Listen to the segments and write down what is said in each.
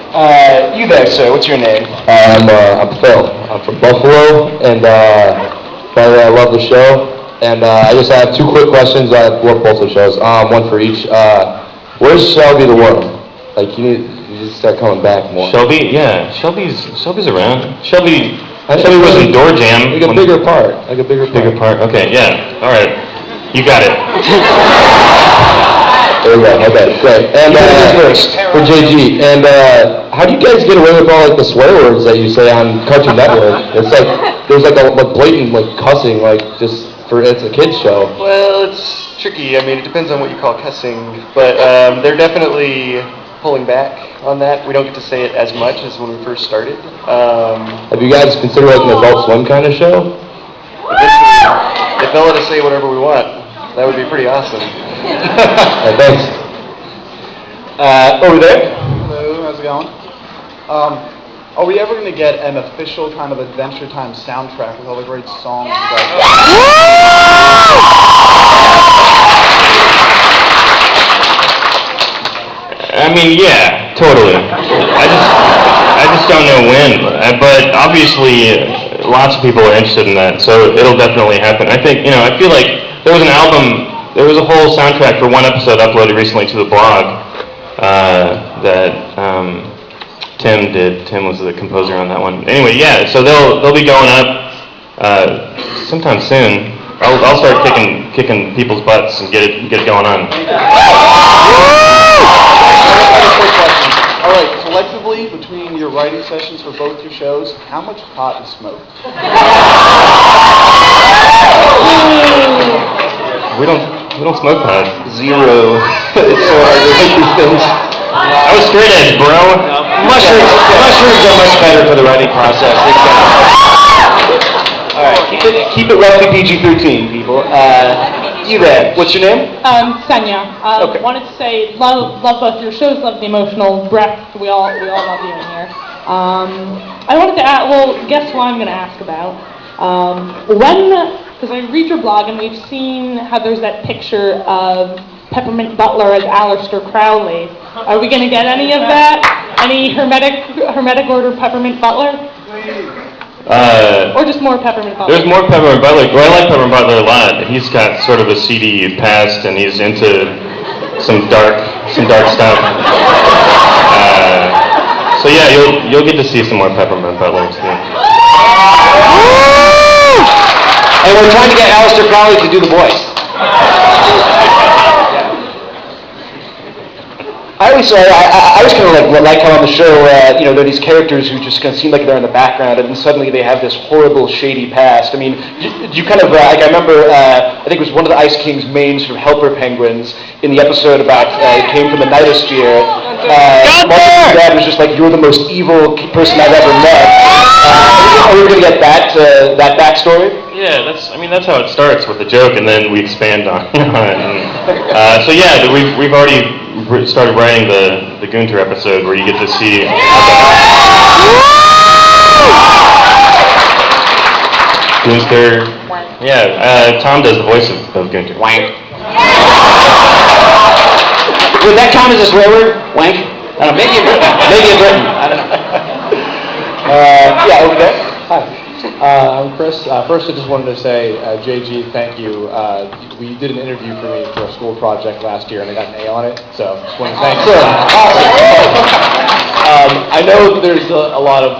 You there, sir? What's your name? I'm Phil. I'm from Buffalo, and by the way, I love the show. And I just have two quick questions. I love both the shows. One for each. Where's Shelby the worm? Like you just start coming back more. Shelby, yeah, Shelby's around. Shelby was in Door Jam. Like a bigger part. Bigger part. Okay, yeah. All right, you got it. There we go. Okay, great. And for JG. And how do you guys get away with all like the swear words that you say on Cartoon Network? It's like there's like a blatant like cussing, like just for it's a kids show. Well, it's tricky. I mean, it depends on what you call cussing, but they're definitely pulling back on that. We don't get to say it as much as when we first started. Have you guys considered like an Adult Swim kind of show? If they'll let us say whatever we want, that would be pretty awesome. Thanks. Over there. Hello, how's it going? Are we ever going to get an official kind of Adventure Time soundtrack with all the great songs you guys have? I mean, yeah, totally. I just don't know when, but obviously lots of people are interested in that, so it'll definitely happen. I think, I feel like there was a whole soundtrack for one episode uploaded recently to the blog that Tim did. Tim was the composer on that one. Anyway, yeah, so they'll be going up sometime soon. I'll start kicking people's butts and get it going on. All right, collectively, between your writing sessions for both your shows, how much pot is smoked? We don't smoke pot. Zero. It's so hard to make these things. I was straight edge, bro. Mushrooms are much better for the writing process. All right, keep it roughly PG-13, people. You there? What's your name? Senya. Okay. Wanted to say, love both your shows. Love the emotional breadth. We all love you in here. I wanted to ask. Well, guess what I'm going to ask about? Because I read your blog and we've seen how there's that picture of Peppermint Butler as Aleister Crowley. Are we going to get any of that? Any hermetic order Peppermint Butler? Or just more Peppermint Butler? There's more Peppermint Butler. Well, I like Peppermint Butler a lot. He's got sort of a seedy past, and he's into some dark stuff. So yeah, you'll get to see some more Peppermint Butler too. And we're trying to get Aleister Crowley to do the voice. I always kind of like how on the show, there are these characters who just kind of seem like they're in the background, and then suddenly they have this horrible, shady past. I mean, you kind of, I remember, I think it was one of the Ice King's main sort of helper penguins in the episode about, it came from the Nightosphere. Marcus's dad was just like, you're the most evil person I've ever met. Are we going to get that backstory? Yeah, that's how it starts with a joke, and then we expand on it. So yeah, we've already started writing the Gunter episode where you get to see. Gunter, yeah, Tom does the voice of Gunter. Wank. Would that count as a swear word? Wank? I don't know, maybe in Britain. I don't know. Yeah, over there. Hi. I'm Chris. First, I just wanted to say, JG, thank you. We did an interview for me for a school project last year, and I got an A on it. So, just wanted to thank you. I know there's a lot of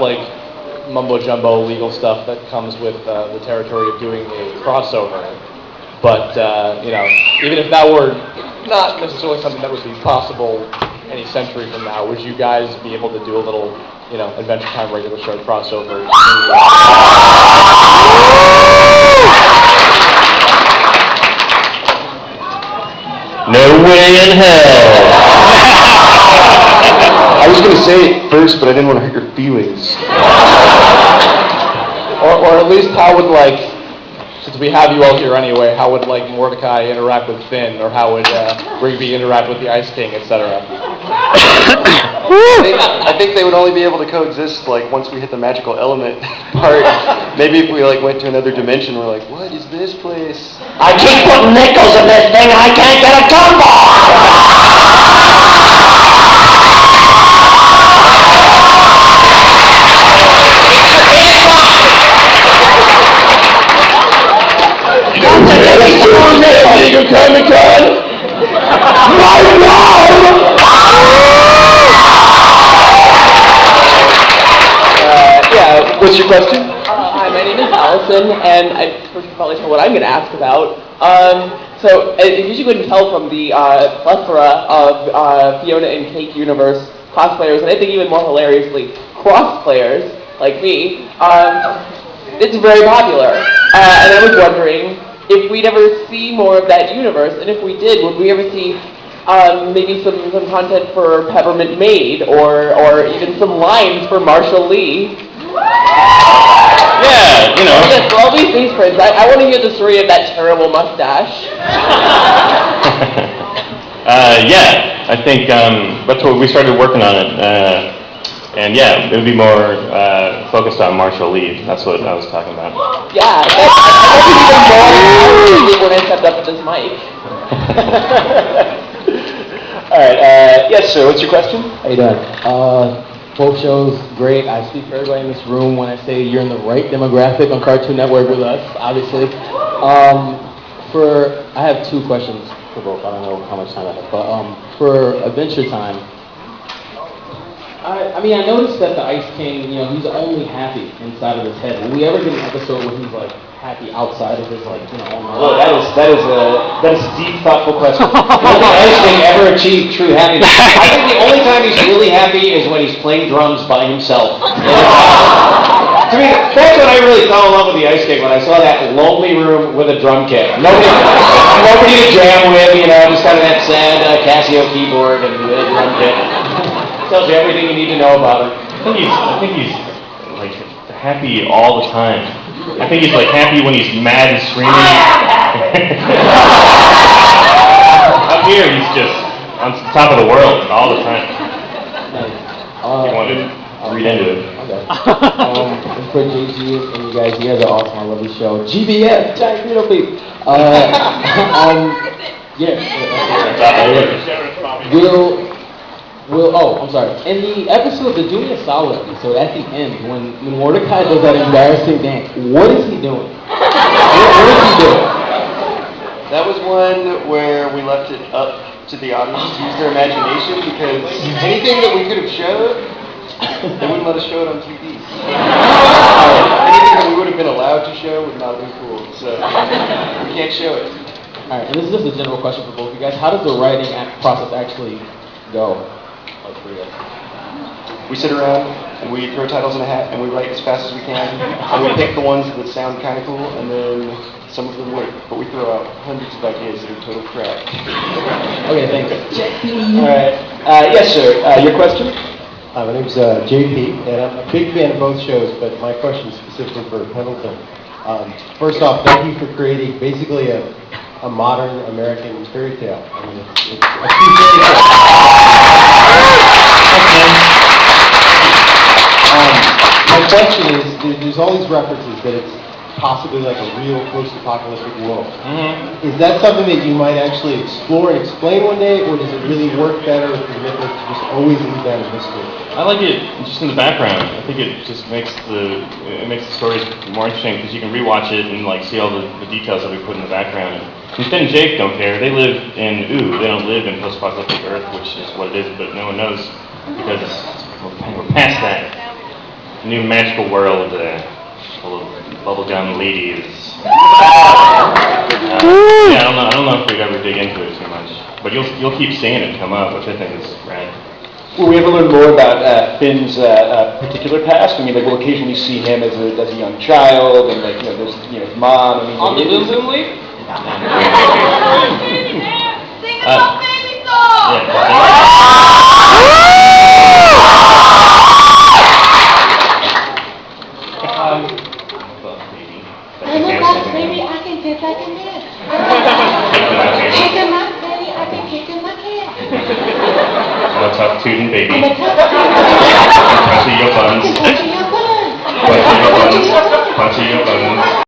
mumbo jumbo legal stuff that comes with the territory of doing a crossover. But even if that were not necessarily something that would be possible any century from now, would you guys be able to do a little, Adventure Time regular show crossover? No way in hell. I was going to say it first, but I didn't want to hurt your feelings. Or at least how would, since we have you all here anyway, how would, Mordecai interact with Finn, or how would Rigby interact with the Ice King, etc.? I think they would only be able to coexist, once we hit the magical element part. Maybe if we, went to another dimension, we're like, what is this place? I keep putting nickels in this thing, I can't get a gumball! what's your question? Hi, my name is Allison, and I first probably know what I'm going to ask about. So, as you couldn't tell from the plethora of Fiona and Cake universe cosplayers, and I think even more hilariously, cross-players like me, it's very popular. And I was wondering if we'd ever see more of that universe, and if we did, would we ever see maybe some content for Peppermint Maid, or even some lines for Marshall Lee? Yeah, you know. Yes, for all these face prints, I want to hear the story of that terrible mustache. Yeah, I think that's what we started working on it. And yeah, it would be more focused on Marshall Lee. That's what I was talking about. Yeah, I even more when I stepped up at this mic. All right, yes, sir, what's your question? How you doing? Both shows, great. I speak for everybody in this room when I say you're in the right demographic on Cartoon Network with us, obviously. I have two questions for both. I don't know how much time I have, but for Adventure Time, I mean, I noticed that the Ice King, he's only happy inside of his head. Will we ever get an episode where he's like happy outside of his own mind? Well, that is a deep, thoughtful question. I don't think Ice King ever achieved true happiness. I think the only time he's really happy is when he's playing drums by himself. To me, that's when I really fell in love with the Ice King, when I saw that lonely room with a drum kit. Nobody to jam with, just kind of that sad Casio keyboard and the drum kit. Tells you everything you need to know about him. I think he's like happy all the time. I think he's like happy when he's mad and screaming. Up here, he's just on top of the world all the time. You want to read into it. Okay. And for JG and you guys are awesome. I love the show. GBF, Giant Beetle Beat. I'm sorry. In the episode, the Junior Solid episode, at the end, when Mordecai does that embarrassing dance, what is he doing? What is he doing? That was one where we left it up to the audience to use their imagination, because anything that we could have showed, they wouldn't let us show it on TV. Anything that we would have been allowed to show would not have been cool, so we can't show it. All right, and this is just a general question for both of you guys. How does the writing process actually go? For you? We sit around and we throw titles in a hat and we write as fast as we can, and we pick the ones that sound kind of cool, and then some of them work, but we throw out hundreds of ideas that are total crap. Okay, thanks. All right. Yes, sir. Your question? Hi, my name's JP, and I'm a big fan of both shows, but my question is specifically for Pendleton. First off, thank you for creating basically a modern American fairy tale. I mean, it's a true fairy tale. My question is, there's all these references that it's possibly like a real post-apocalyptic world. Mm-hmm. Is that something that you might actually explore and explain one day, or does it really work better if the mythos just always leave that as mystery? I like it just in the background. I think it just makes the stories more interesting, because you can rewatch it and like see all the details that we put in the background. And Finn and Jake don't care. They live in They don't live in post-apocalyptic Earth, which is what it is, but no one knows, because we're past that. New magical world full of bubblegum ladies. Yeah, I don't know if we'd ever dig into it too much, but you'll keep seeing it come up, which I think is rad. Will we ever learn more about Finn's particular past? I mean, like, we'll occasionally see him as a young child, and there's his mom. I mean, On the Boom Boom League? Sing the little baby song! Baby, I can dance, I can dance. Kicking my baby, I can kicking my cat. I'm a tough tootin' baby. I'm a tough Punch your buns. Punching your buns. Punch your buns. Punch your buns.